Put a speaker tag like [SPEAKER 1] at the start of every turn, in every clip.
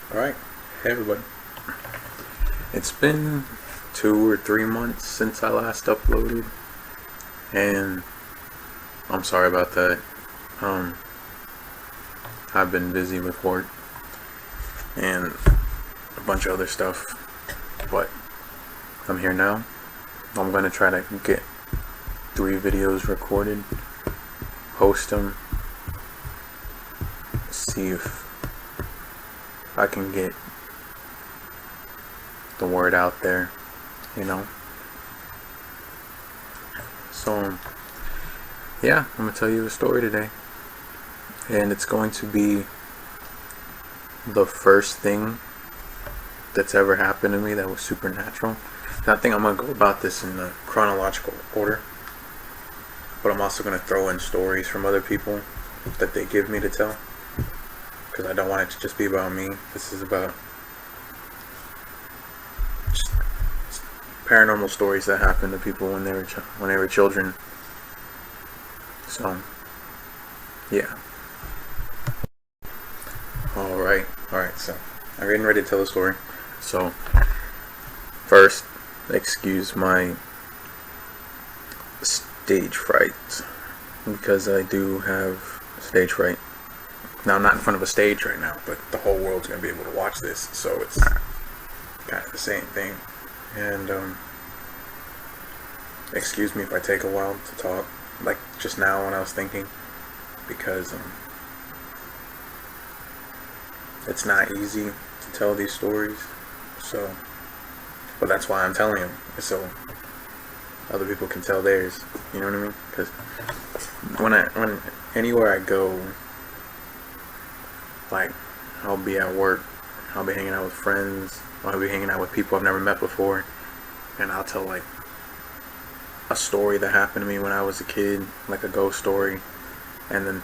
[SPEAKER 1] Alright, hey everybody. It's been 2 or 3 months since I last uploaded, and I'm sorry about that. Um, I've been busy with work and a bunch of other stuff, but I'm here now. I'm gonna try to get 3 videos recorded, post them, see if I can get the word out there, you know. So, yeah, I'm gonna tell you a story today, and it's going to be the first thing that's ever happened to me that was supernatural. And I think I'm gonna go about this in the chronological order, but I'm also gonna throw in stories from other people that they give me to tell, because I don't want it to just be about me. This is about just paranormal stories that happened to people when they were children. So, yeah. Alright, so I'm getting ready to tell the story. So, first, excuse my stage fright, because I do have stage fright. Now, I'm not in front of a stage right now, but the whole world's going to be able to watch this, so it's kind of the same thing. And, excuse me if I take a while to talk, like just now when I was thinking, because, it's not easy to tell these stories, so, but that's why I'm telling them, so other people can tell theirs, you know what I mean? Because when anywhere I go, like, I'll be at work, I'll be hanging out with friends, I'll be hanging out with people I've never met before, and I'll tell, like, a story that happened to me when I was a kid, like a ghost story, and then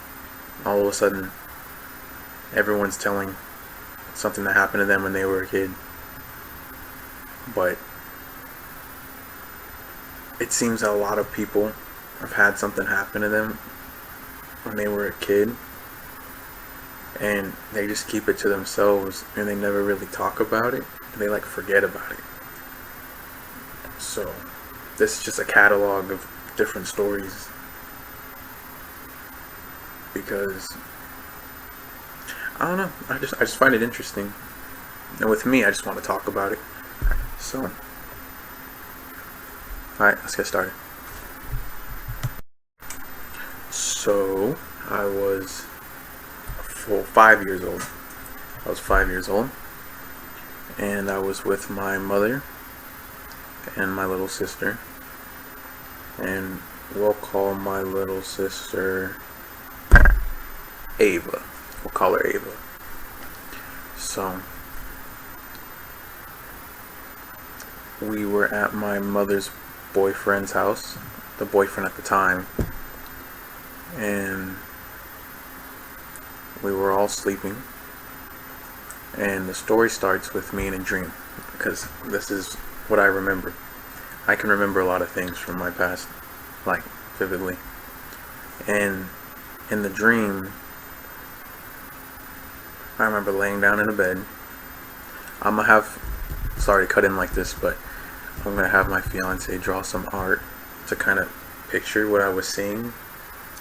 [SPEAKER 1] all of a sudden everyone's telling something that happened to them when they were a kid. But it seems that a lot of people have had something happen to them when they were a kid, and they just keep it to themselves, and they never really talk about it, and they like forget about it. So this is just a catalog of different stories, because I don't know, I just find it interesting, and with me, I just want to talk about it. So, alright, let's get started. So, I was 5 years old. I was 5 years old, and I was with my mother and my little sister, and we'll call my little sister Ava. We'll call her Ava. So, we were at my mother's boyfriend's house, the boyfriend at the time, and we were all sleeping, and the story starts with me in a dream, because this is what I remember. I can remember a lot of things from my past, like, vividly. And in the dream, I remember laying down in a bed. Sorry to cut in like this, but I'm gonna have my fiance draw some art to kind of picture what I was seeing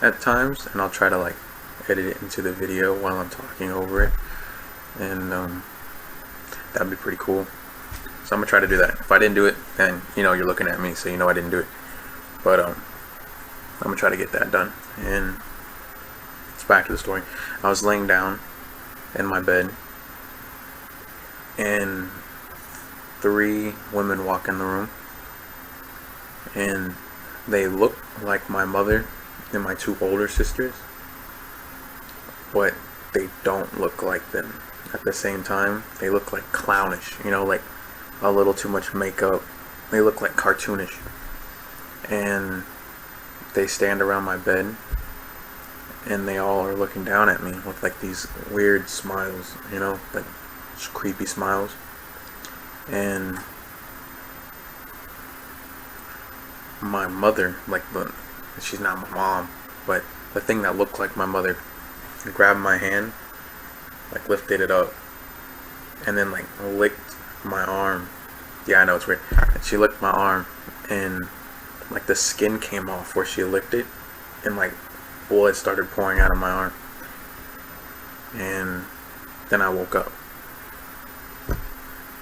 [SPEAKER 1] at times, and I'll try to like edit it into the video while I'm talking over it, and that'd be pretty cool. So I'm gonna try to do that. If I didn't do it, then you're looking at me, so you know I didn't do it. But I'm gonna try to get that done. And it's back to the story. I was laying down in my bed, and 3 women walk in the room, and they look like my mother and my 2 older sisters, but they don't look like them at the same time. They look like clownish, like a little too much makeup. They look like cartoonish, and they stand around my bed, and they all are looking down at me with like these weird smiles, like just creepy smiles. And my mother, she's not my mom, but the thing that looked like my mother grabbed my hand, like lifted it up, and then like licked my arm. Yeah, I know it's weird. She licked my arm, and like the skin came off where she licked it, and like blood started pouring out of my arm. And then I woke up,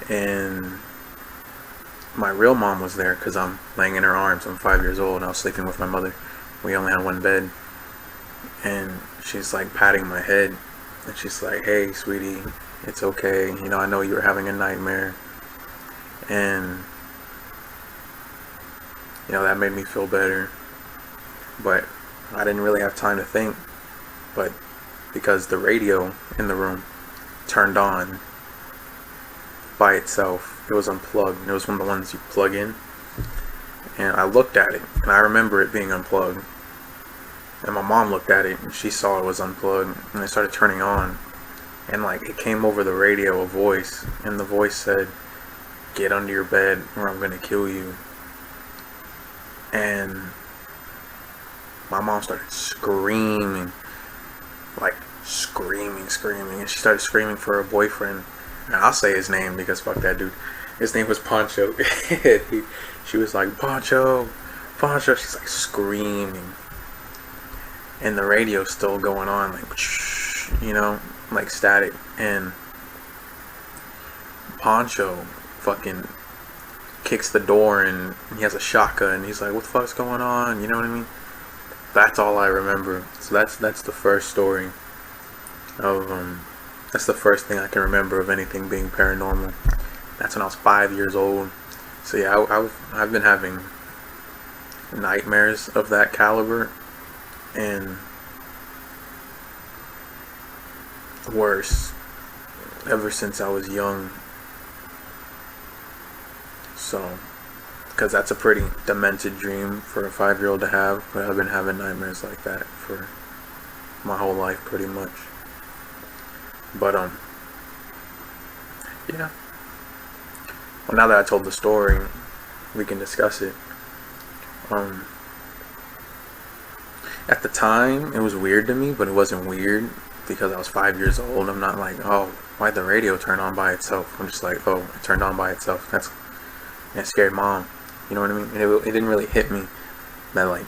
[SPEAKER 1] and my real mom was there because I'm laying in her arms. I'm 5 years old and I was sleeping with my mother. We only had one bed, and she's like patting my head, and she's like, "Hey sweetie, it's okay, you know, I know you were having a nightmare." And you know, that made me feel better, but I didn't really have time to think. But because the radio in the room turned on by itself, it was unplugged. It was one of the ones you plug in, and I looked at it, and I remember it being unplugged. And my mom looked at it, and she saw it was unplugged, and it started turning on. And like it came over the radio, a voice, and the voice said, "Get under your bed or I'm gonna kill you." And my mom started screaming, like screaming, and she started screaming for her boyfriend. And I'll say his name because fuck that dude. His name was Pancho. She was like, Pancho. She's like screaming, and the radio's still going on, like, you know, like static. And Pancho fucking kicks the door, and he has a shotgun, and he's like, "What the fuck's going on?" You know what I mean? That's all I remember. So that's the first story of that's the first thing I can remember of anything being paranormal. That's when I was 5 years old. So yeah, I've been having nightmares of that caliber, and worse, ever since I was young. So, because that's a pretty demented dream for a 5-year-old to have, but I've been having nightmares like that for my whole life pretty much. But yeah. Well, now that I told the story, we can discuss it. At the time, it was weird to me, but it wasn't weird because I was 5 years old. I'm not like, oh, why'd the radio turn on by itself? I'm just like, oh, it turned on by itself. It scared mom. You know what I mean? And it didn't really hit me that like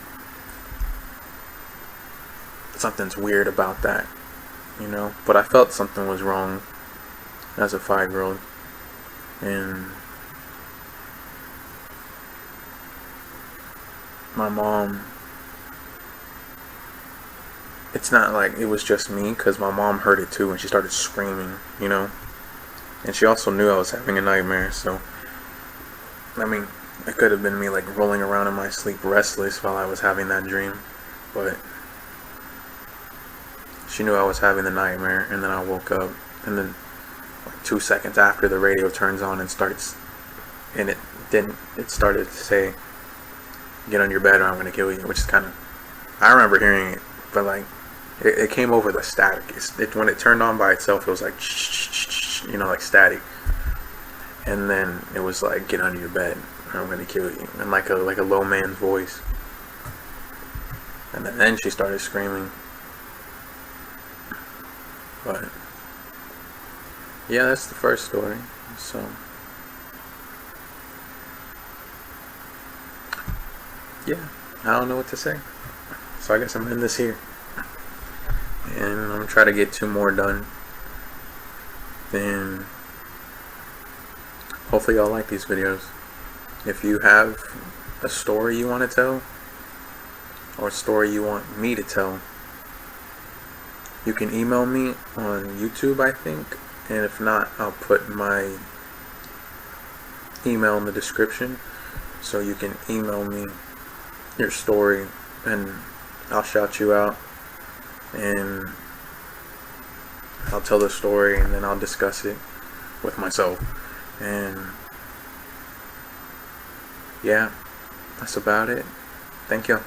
[SPEAKER 1] something's weird about that, you know. But I felt something was wrong as a 5-year-old, and my mom. It's not like it was just me, because my mom heard it too, and she started screaming, you know. And she also knew I was having a nightmare, so I mean, it could have been me like rolling around in my sleep restless while I was having that dream, but she knew I was having the nightmare. And then I woke up, and then like 2 seconds after, the radio turns on and starts, and it started to say, "Get on your bed or I'm gonna kill you," which is kind of, I remember hearing it, but like it came over the static. When it turned on by itself, it was like, you know, like static. And then it was like, "Get under your bed or I'm gonna kill you," and like a low man's voice. And then she started screaming. But yeah, that's the first story. So yeah, I don't know what to say. So I guess I'm in this here, and I'm gonna try to get 2 more done. Then hopefully y'all like these videos. If you have a story you want to tell, or a story you want me to tell, you can email me on YouTube, I think. And if not, I'll put my email in the description, so you can email me your story, and I'll shout you out, and I'll tell the story, and then I'll discuss it with myself. And yeah, that's about it. Thank you.